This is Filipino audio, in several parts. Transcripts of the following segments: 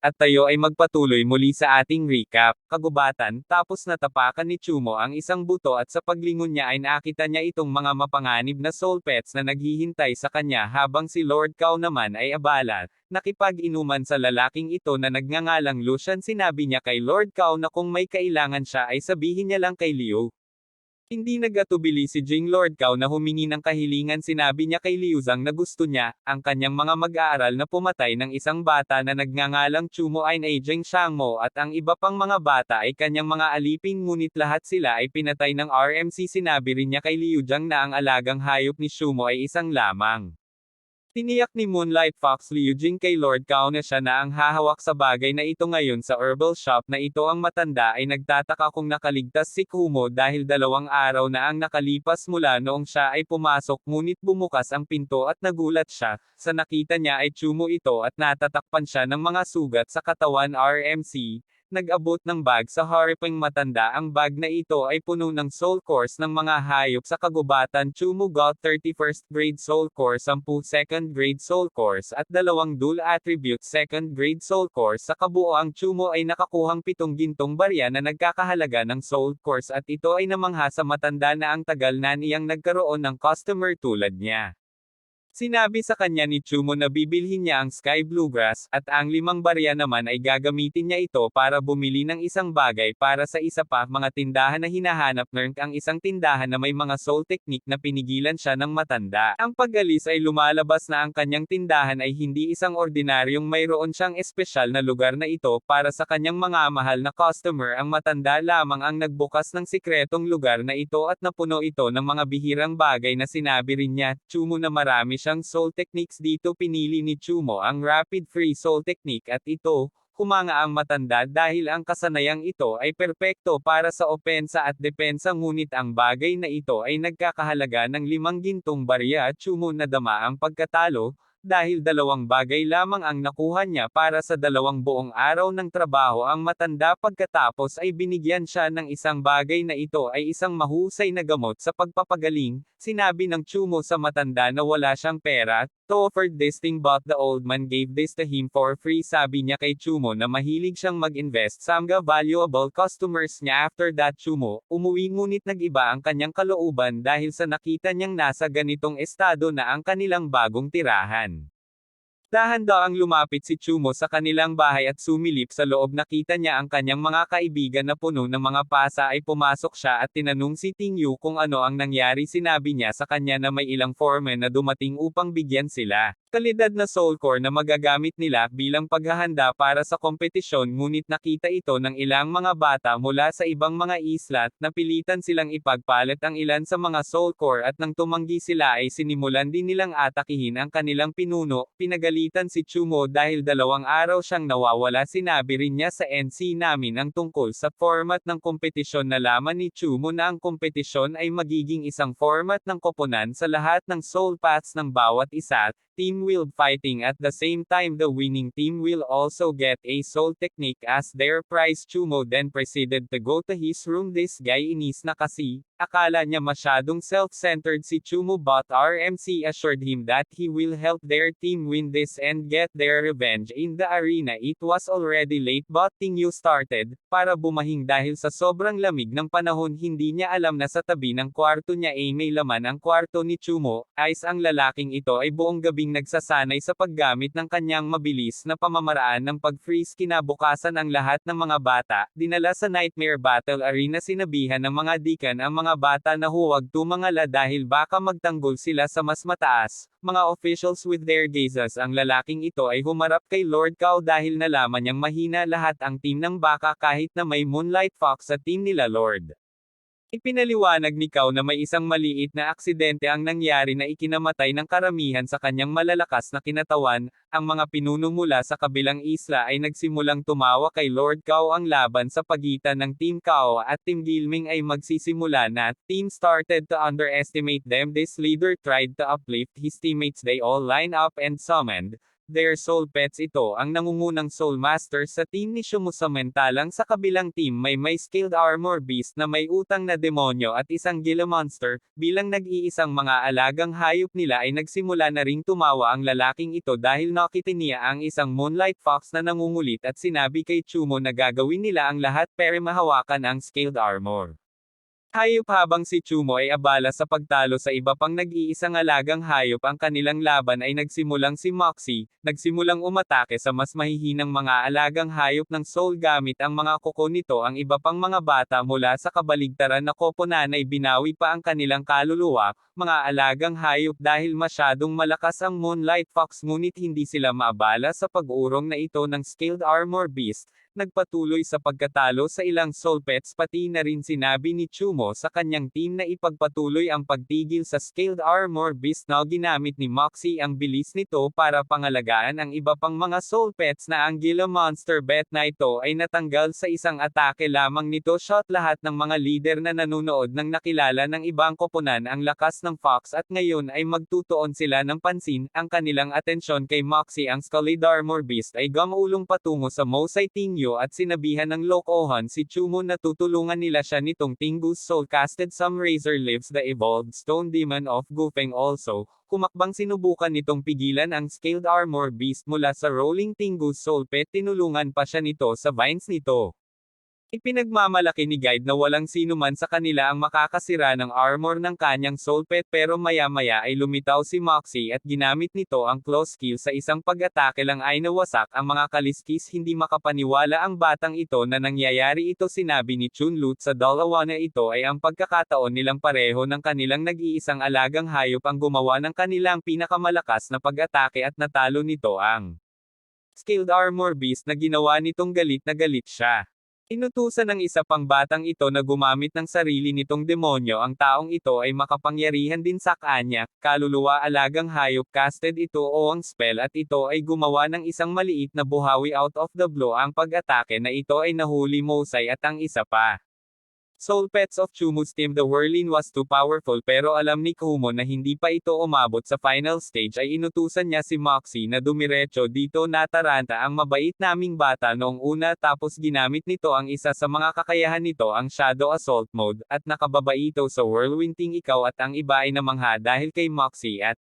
At tayo ay magpatuloy muli sa ating recap. Kagubatan, tapos natapakan ni Chumo ang isang buto at sa paglingon niya ay nakita niya itong mga mapanganib na soul pets na naghihintay sa kanya habang si Lord Cow naman ay abala. Nakipag-inuman sa lalaking ito na nagngangalang Lucian. Sinabi niya kay Lord Cow na kung may kailangan siya ay sabihin niya lang kay Liu. Hindi nagatubili si Jing Lord Cow na humingi ng kahilingan. Sinabi niya kay Liu Zhang na gusto niya, ang kanyang mga mag-aaral na pumatay ng isang bata na nagngangalang Chumo ay Jing Shangmo at ang iba pang mga bata ay kanyang mga alipin ngunit lahat sila ay pinatay ng RMC. Sinabi rin niya kay Liu Zhang na ang alagang hayop ni Chumo ay isang lamang. Tiniyak ni Moonlight Fox Liu Jing kay Lord Cow na siya na ang hahawak sa bagay na ito ngayon sa herbal shop na ito. Ang matanda ay nagtataka kung nakaligtas si Kumo dahil 2 araw na ang nakalipas mula noong siya ay pumasok ngunit bumukas ang pinto at nagulat siya, sa nakita niya ay Chumo ito at natatakpan siya ng mga sugat sa katawan. RMC nag-abot ng bag sa horrifying matanda. Ang bag na ito ay puno ng soul cores ng mga hayop sa kagubatan. Chumo got 31st grade soul core, 10 second grade soul cores at 2 dual attribute second grade soul cores. Sa kabuoang Chumo ay nakakuhang 7 gintong barya na nagkakahalaga ng soul cores at ito ay namangha sa matanda na ang tagal na niyang nagkaroon ng customer tulad niya. Sinabi sa kanya ni Chumo na bibilhin niya ang Sky Bluegrass, at ang 5 barya naman ay gagamitin niya ito para bumili ng isang bagay para sa isa pa mga tindahan na hinahanap. Nernk ang isang tindahan na may mga soul technique na pinigilan siya ng matanda. Ang pag-alis ay lumalabas na ang kanyang tindahan ay hindi isang ordinaryong mayroon siyang espesyal na lugar na ito para sa kanyang mga mahal na customer. Ang matanda lamang ang nagbukas ng sikretong lugar na ito at napuno ito ng mga bihirang bagay na sinabi rin niya, Chumo na marami siyang soul techniques dito. Pinili ni Chumo ang Rapid Free Soul Technique at ito, humanga ang matanda dahil ang kasanayang ito ay perpekto para sa opensa at depensa ngunit ang bagay na ito ay nagkakahalaga ng 5 gintong barya. Chumo nadama ang pagkatalo, dahil 2 bagay lamang ang nakuha niya para sa 2 buong araw ng trabaho. Ang matanda pagkatapos ay binigyan siya ng isang bagay na ito ay isang mahusay na gamot sa pagpapagaling. Sinabi ng Chumo sa matanda na wala siyang pera, to offered this thing but the old man gave this to him for free. Sabi niya kay Chumo na mahilig siyang mag-invest sa mga valuable customers niya. After that Chumo, umuwi ngunit nag-iba ang kanyang kalooban dahil sa nakita niyang nasa ganitong estado na ang kanilang bagong tirahan. Dahan-daang lumapit si Chumo sa kanilang bahay at sumilip sa loob. Nakita niya ang kanyang mga kaibigan na puno ng mga pasa. Ay pumasok siya at tinanong si Ting Yu kung ano ang nangyari. Sinabi niya sa kanya na may ilang foreman na dumating upang bigyan sila kalidad na soul core na magagamit nila bilang paghahanda para sa kompetisyon. Ngunit nakita ito ng ilang mga bata mula sa ibang mga isla at napilitan silang ipagpalit ang ilan sa mga soul core at nang tumanggi sila ay sinimulan din nilang atakihin ang kanilang pinuno. Pinagalitan si Chumo dahil 2 araw siyang nawawala. Sinabi rin niya sa NC namin ang tungkol sa format ng kompetisyon. Nalaman ni Chumo na ang kompetisyon ay magiging isang format ng koponan sa lahat ng soul paths ng bawat isa. Team will fighting at the same time the winning team will also get a soul technique as their prize. Chumo then proceeded to go to his room. This guy inis na kasi, akala niya masyadong self-centered si Chumo but RMC assured him that he will help their team win this and get their revenge in the arena. It was already late but Ting Yu started, para bumahing dahil sa sobrang lamig ng panahon. Hindi niya alam na sa tabi ng kwarto niya ay may laman ang kwarto ni Chumo. Ice ang lalaking ito ay buong gabing nagsasanay sa paggamit ng kanyang mabilis na pamamaraan ng pag-freeze. Kinabukasan ang lahat ng mga bata dinala sa Nightmare Battle Arena. Sinabihan ng mga deacon ang mga bata na huwag tumangala dahil baka magtanggol sila sa mas mataas mga officials with their gazes. Ang lalaking ito ay humarap kay Lord Cow dahil nalaman niyang mahina lahat ang team ng baka kahit na may Moonlight Fox sa team nila. Lord Ipinaliwanag ni Cow na may isang maliit na aksidente ang nangyari na ikinamatay ng karamihan sa kanyang malalakas na kinatawan. Ang mga pinuno mula sa kabilang isla ay nagsimulang tumawa kay Lord Cow. Ang laban sa pagitan ng Team Cow at Team Gilming ay magsisimula na. Team started to underestimate them. This leader tried to uplift his teammates. They all line up and summoned their soul pets. Ito ang nangungunang soul master sa team ni Shumo, samantalang sa kabilang team may scaled armor beast na may utang na demonyo at isang Gila monster. Bilang nag-iisang mga alagang hayop nila ay nagsimula na ring tumawa ang lalaking ito dahil nakita niya ang isang moonlight fox na nangungulit at sinabi kay Chumo na gagawin nila ang lahat para mahawakan ang scaled armor. Hayop. Habang si Chumo ay abala sa pagtalo sa iba pang nag-iisang alagang hayop, ang kanilang laban ay nagsimulang si Moxie, nagsimulang umatake sa mas mahihinang mga alagang hayop ng soul gamit ang mga kuko nito. Ang iba pang mga bata mula sa kabaligtaran na koponan ay binawi pa ang kanilang kaluluwa, mga alagang hayop, dahil masyadong malakas ang moonlight fox, ngunit hindi sila maabala sa pag-urong na ito ng scaled armor beast. Nagpatuloy sa pagkatalo sa ilang soul pets, pati na rin sinabi ni Chumo sa kanyang team na ipagpatuloy ang pagtigil sa scaled armor beast na ginamit ni Moxie ang bilis nito para pangalagaan ang iba pang mga soul pets na ang Gila monster bet na ito ay natanggal sa isang atake lamang nito. Shot. Lahat ng mga leader na nanunood nang nakilala ng ibang koponan ang lakas ng fox at ngayon ay magtutuon sila ng pansin, ang kanilang atensyon kay Moxie. Ang scaled armor beast ay gumulong patungo sa Mosai Tingyo at sinabihan ng lokohan si Chumo na tutulungan nila siya nitong Tingu's soul casted some razor lives the evolved stone demon of Gufeng. Also, kumakbang sinubukan nitong pigilan ang scaled armor beast mula sa rolling Tingu's soul pet. Tinulungan pa siya nito sa vines nito. Ipinagmamalaki ni Guide na walang sino man sa kanila ang makakasira ng armor ng kanyang soul pet, pero maya-maya ay lumitaw si Moxie at ginamit nito ang claw skill sa isang pag-atake lang ay nawasak ang mga kaliskis. Hindi makapaniwala ang batang ito na nangyayari ito. Sinabi ni Chunlut sa dalawa na ito ay ang pagkakataon nilang pareho ng kanilang nag-iisang alagang hayop ang gumawa ng kanilang pinakamalakas na pag-atake at natalo nito ang scaled armor beast na ginawa nitong galit na galit siya. Inutusan ng isa pang batang ito na gumamit ng sarili nitong demonyo. Ang taong ito ay makapangyarihan din sa kanya, kaluluwa alagang hayop casted ito o ang spell at ito ay gumawa ng isang maliit na buhawi out of the blue. Ang pag-atake na ito ay nahuli Mosai at ang isa pa soul pets of Chumo's team. The whirlwind was too powerful, pero alam ni Kumo na hindi pa ito umabot sa final stage ay inutusan niya si Moxie na dumiretso dito. Nataranta ang mabait naming bata noong una, tapos ginamit nito ang isa sa mga kakayahan nito, ang Shadow Assault Mode, at nakababa ito sa whirlwind ting ikaw at ang iba ay namangha dahil kay Moxie. At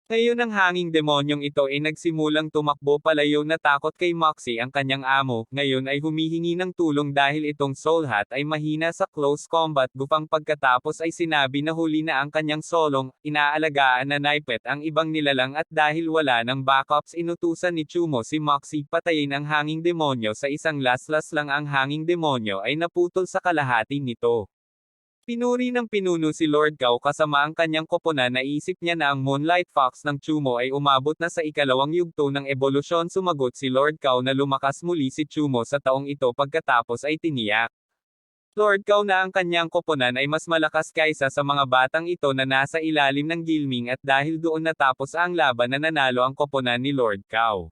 ngayon ang hanging demonyong ito ay nagsimulang tumakbo palayo. Natakot kay Moxie ang kanyang amo, ngayon ay humihingi ng tulong dahil itong soul hat ay mahina sa close combat. Gupang pagkatapos ay sinabi na huli na ang kanyang solong, inaalagaan na naipet ang ibang nilalang at dahil wala ng backups inutusan ni Chumo si Moxie patayin ang hanging demonyo. Sa isang laslas lang ang hanging demonyo ay naputol sa kalahati nito. Pinuri ng pinuno si Lord Cao kasama ang kanyang koponan. Naisip niya na ang Moonlight Fox ng Chumo ay umabot na sa ikalawang yugto ng ebolusyon. Sumagot si Lord Cao na lumakas muli si Chumo sa taong ito, pagkatapos ay tiniyak Lord Cao na ang kanyang koponan ay mas malakas kaysa sa mga batang ito na nasa ilalim ng gilming, at dahil doon natapos ang laban na nanalo ang koponan ni Lord Cao.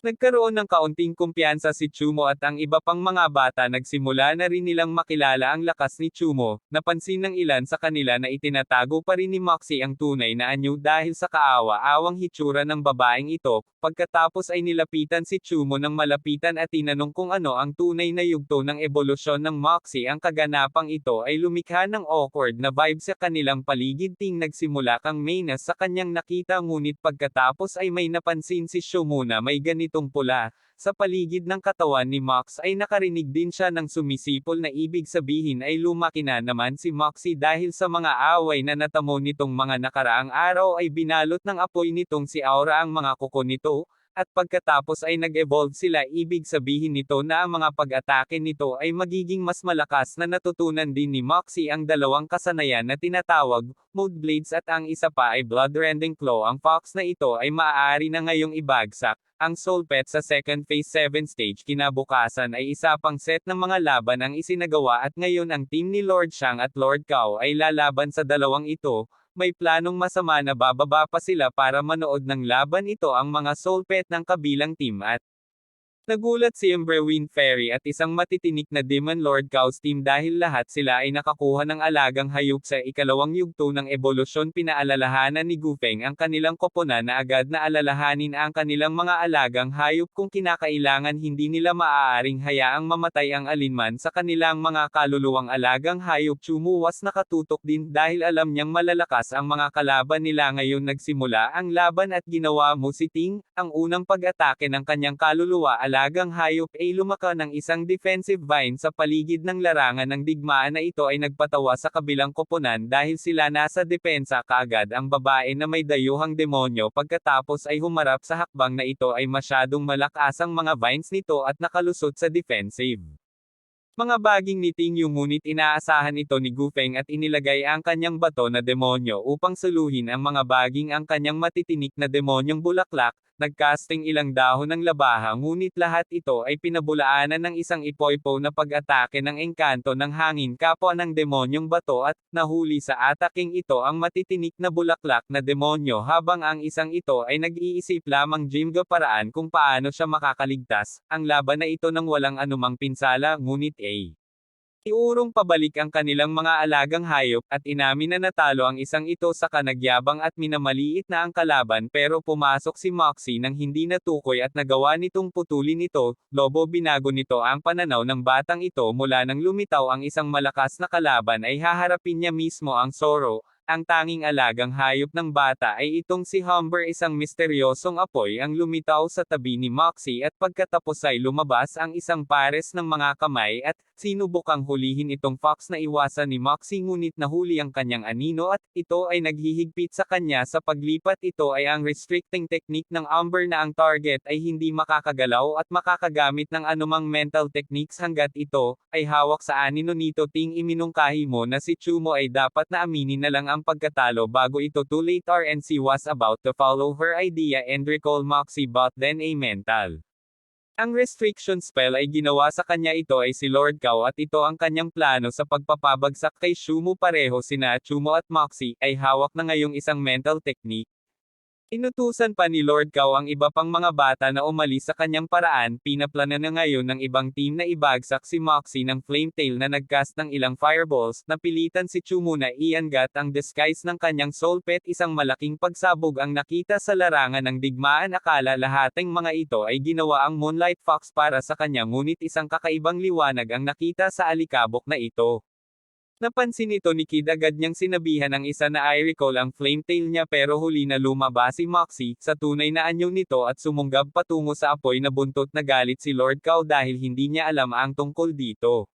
Nagkaroon ng kaunting kumpiyansa si Chumo at ang iba pang mga bata. Nagsimula na rin nilang makilala ang lakas ni Chumo. Napansin ng ilan sa kanila na itinatago pa rin ni Moxie ang tunay na anyo dahil sa kaawa-awang hitsura ng babaeng ito. Pagkatapos ay nilapitan si Chumo ng malapitan at tinanong kung ano ang tunay na yugto ng ebolusyon ng Moxie. Ang kaganapang ito ay lumikha ng awkward na vibe sa kanilang paligid. Nagsimula kang mainas sa kanyang nakita, ngunit pagkatapos ay may napansin si Chumo na may ganitong pula sa paligid ng katawan ni Mox. Ay nakarinig din siya ng sumisipol na ibig sabihin ay lumaki na naman si Moxie. Dahil sa mga away na natamo nitong mga nakaraang araw ay binalot ng apoy nitong si Aura ang mga kuko nito, at pagkatapos ay nag-evolve sila. Ibig sabihin nito na ang mga pag-atake nito ay magiging mas malakas. Na natutunan din ni Moxie ang dalawang kasanayan na tinatawag Mode Blades at ang isa pa ay Bloodrending Claw. Ang fox na ito ay maaari na ngayong ibagsak ang soul pet sa second phase 7 stage. Kinabukasan ay isa pang set ng mga laban ang isinagawa at ngayon ang team ni Lord Shang at Lord Cao ay lalaban sa dalawang ito. May planong masama na bababa pa sila para manood ng laban ito ang mga soul pet ng kabilang team at Nagulat si Embrewin Ferry at isang matitinik na Demon Lord Cows team dahil lahat sila ay nakakuha ng alagang hayop sa ikalawang yugto ng ebolusyon. Pinaalalahanan ni Gufeng ang kanilang koponan na agad na alalahanin ang kanilang mga alagang hayop kung kinakailangan. Hindi nila maaaring hayaang mamatay ang alinman sa kanilang mga kaluluwang alagang hayop. Chumuwas nakatutok din dahil alam niyang malalakas ang mga kalaban nila. Ngayon nagsimula ang laban at ginawa mo si Ting, ang unang pag-atake ng kanyang kaluluwa alagang hayop ay lumaka ng isang defensive vine sa paligid ng larangan ng digmaan na ito ay nagpatawa sa kabilang koponan dahil sila nasa depensa kaagad. Ang babae na may dayuhang demonyo pagkatapos ay humarap sa hakbang na ito ay masyadong malakas ang mga vines nito at nakalusot sa defensive. Mga baging ni Ting Yu ngunit inaasahan ito ni Gufeng at inilagay ang kanyang bato na demonyo upang suluhin ang mga baging. Ang kanyang matitinik na demonyong bulaklak, nagcasting ilang dahon ng labaha ngunit lahat ito ay pinabulaanan ng isang ipoipo na pag-atake ng engkanto ng hangin kapwa ng demonyong bato at nahuli sa ataking ito ang matitinik na bulaklak na demonyo habang ang isang ito ay nag-iisip lamang Jimga paraan kung paano siya makakaligtas. Ang laban na ito nang walang anumang pinsala ngunit iurong pabalik ang kanilang mga alagang hayop at inamin na natalo ang isang ito sa kanagyabang at minamaliit na ang kalaban pero pumasok si Moxie nang hindi natukoy at nagawa nitong putulin ito. Lobo binago nito ang pananaw ng batang ito mula nang lumitaw ang isang malakas na kalaban ay haharapin niya mismo ang Zoro. Ang tanging alagang hayop ng bata ay itong si Humber. Isang misteryosong apoy ang lumitaw sa tabi ni Moxie at pagkatapos ay lumabas ang isang pares ng mga kamay at sinubukang hulihin itong fox na iwasan ni Moxie ngunit nahuli ang kanyang anino at ito ay naghihigpit sa kanya sa paglipat. Ito ay ang restricting technique ng Humber na ang target ay hindi makakagalaw at makakagamit ng anumang mental techniques hanggat ito ay hawak sa anino nito. Ting iminungkahi mo na si Chumo ay dapat na aminin na lang ang pagkatalo bago ito too late. RNC was about to follow her idea and recall Moxie but then a mental. Ang restriction spell ay ginawa sa kanya. Ito ay si Lord Cow at ito ang kanyang plano sa pagpapabagsak kay Chumo. Pareho sina Chumo at Moxie ay hawak na ngayong isang mental technique. Inutusan pa ni Lord Cow ang iba pang mga bata na umalis sa kanyang paraan. Pinaplano na ngayon ng ibang team na ibagsak si Moxie ng Flame Tail na nagcast ng ilang fireballs. Napilitan si Chumo na iangat ang disguise ng kanyang soul pet. Isang malaking pagsabog ang nakita sa larangan ng digmaan. Akala lahating mga ito ay ginawa ang Moonlight Fox para sa kanya ngunit isang kakaibang liwanag ang nakita sa alikabok na ito. Napansin ito ni Kid, agad niyang sinabihan ang isa na I recall ang flame tail niya pero huli na lumabas si Moxie sa tunay na anyo nito at sumunggab patungo sa apoy na buntot. Nagalit si Lord Cow dahil hindi niya alam ang tungkol dito.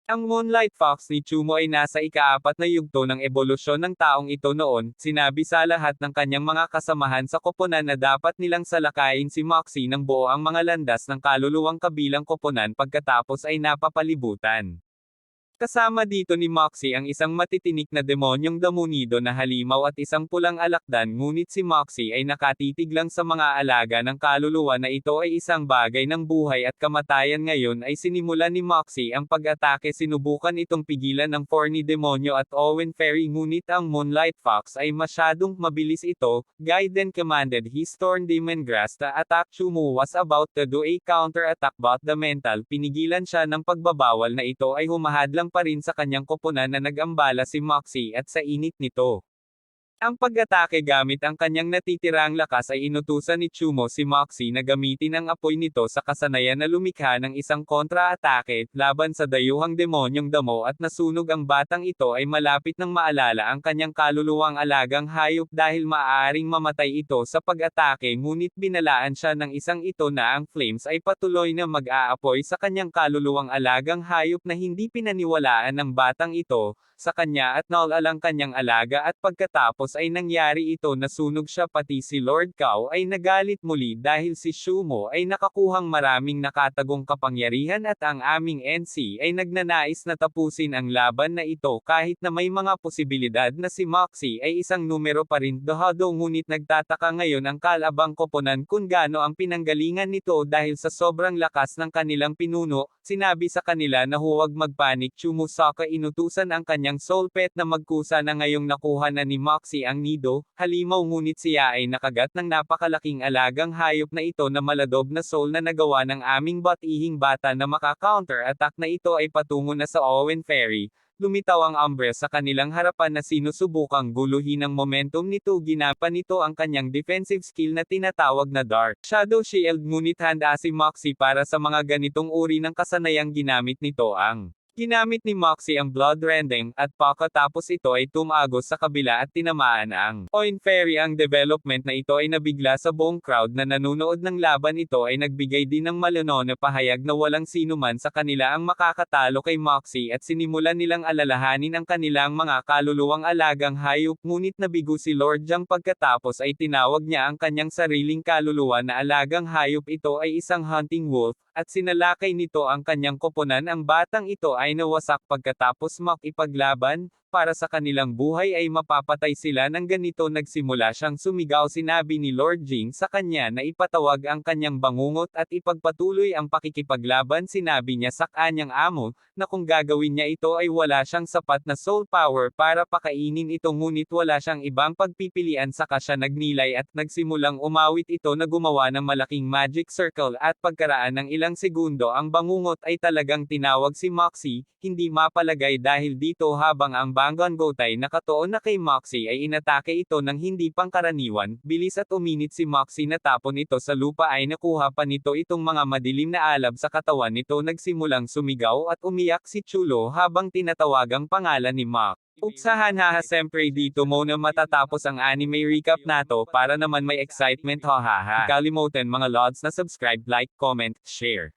Ang Moonlight Fox ni Chumo ay nasa ika-4 na yugto ng ebolusyon ng taong ito noon. Sinabi sa lahat ng kanyang mga kasamahan sa koponan na dapat nilang salakayin si Moxie ng buo ang mga landas ng kaluluwang kabilang koponan pagkatapos ay napapalibutan. Kasama dito ni Moxie ang isang matitinik na demonyong damunido na halimaw at isang pulang alakdan ngunit si Moxie ay nakatitig lang sa mga alaga ng kaluluwa na ito ay isang bagay ng buhay at kamatayan. Ngayon ay sinimulan ni Moxie ang pag-atake. Sinubukan itong pigilan ng Forny Demonyo at Owen Ferry ngunit ang Moonlight Fox ay masyadong mabilis. Ito, Gaiden commanded his Thorn Demon Grass to attack. Chumo was about to do a counter-attack but the mental pinigilan siya ng pagbabawal na ito ay humahadlang pa rin sa kanyang koponan na nag-ambala si Moxie at sa init nito. Ang pag-atake gamit ang kanyang natitirang lakas ay inutusan ni Chumo si Moxie na gamitin ang apoy nito sa kasanayan na lumikha ng isang kontra-atake laban sa dayuhang demonyong damo at nasunog ang batang ito ay malapit nang maalala ang kanyang kaluluwang alagang hayop dahil maaaring mamatay ito sa pag-atake ngunit binalaan siya ng isang ito na ang flames ay patuloy na mag-aapoy sa kanyang kaluluwang alagang hayop na hindi pinaniwalaan ng batang ito sa kanya at naulalang kanyang alaga at pagkatapos ay nangyari ito nasunog siya. Pati si Lord Cow ay nagalit muli dahil si Chumo ay nakakuhang maraming nakatagong kapangyarihan at ang aming NC ay nagnanais na tapusin ang laban na ito kahit na may mga posibilidad na si Moxie ay isang numero pa rin. Dahado ngunit nagtataka ngayon ang kalabang koponan kung gaano ang pinanggalingan nito dahil sa sobrang lakas ng kanilang pinuno. Sinabi sa kanila na huwag magpanik. Chumo Saka inutusan ang kanyang soul pet na magkusa na ngayong nakuha na ni Moxie Moxie ang nido, halimaw ngunit siya ay nakagat ng napakalaking alagang hayop na ito na maladob na soul na nagawa ng aming batihing bata na maka-counter-attack na ito ay patungo na sa Owen Ferry. Lumitaw ang Umbra sa kanilang harapan na sinusubukang guluhin ang momentum nito. Ginapan nito ang kanyang defensive skill na tinatawag na Dark Shadow Shield, ngunit handa si Moxie para sa mga ganitong uri ng kasanayang ginamit nito. Ang ginamit ni Moxie ang Blood Rending, at pagkatapos ito ay tumagos sa kabila at tinamaan ang Owen Ferry. Ang development na ito ay nabigla sa buong crowd na nanunood ng laban. Ito ay nagbigay din ng malinaw na pahayag na walang sinuman sa kanila ang makakatalo kay Moxie at sinimulan nilang alalahanin ang kanilang mga kaluluwang alagang hayop. Ngunit nabigo si Lord Jiang pagkatapos ay tinawag niya ang kanyang sariling kaluluwa na alagang hayop. Ito ay isang hunting wolf, at sinalakay nito ang kanyang koponan. Ang batang ito ay nawasak pagkatapos makipaglaban. Para sa kanilang buhay ay mapapatay sila ng ganito. Nagsimula siyang sumigaw. Sinabi ni Lord Jing sa kanya na ipatawag ang kanyang bangungot at ipagpatuloy ang pakikipaglaban. Sinabi niya sa kanyang amo na kung gagawin niya ito ay wala siyang sapat na soul power para pakainin ito, ngunit wala siyang ibang pagpipilian. Saka siya nagnilay at nagsimulang umawit ito na gumawa ng malaking magic circle, at pagkaraan ng ilang segundo ang bangungot ay talagang tinawag si Moxie. Hindi mapalagay dahil dito habang ang Bangon Gotay nakatuon na kay Moxie ay inatake ito ng hindi pangkaraniwan bilis at uminit si Moxie. Natapon ito sa lupa ay nakuha pa nito itong mga madilim na alab sa katawan nito. Nagsimulang sumigaw at umiyak si Chulo habang tinatawagang pangalan ni Mox. Upsahan haha, siyempre dito muna matatapos ang anime recap nato. Para naman may excitement hahaha. Kalimutan mga lods na subscribe, like, comment, share.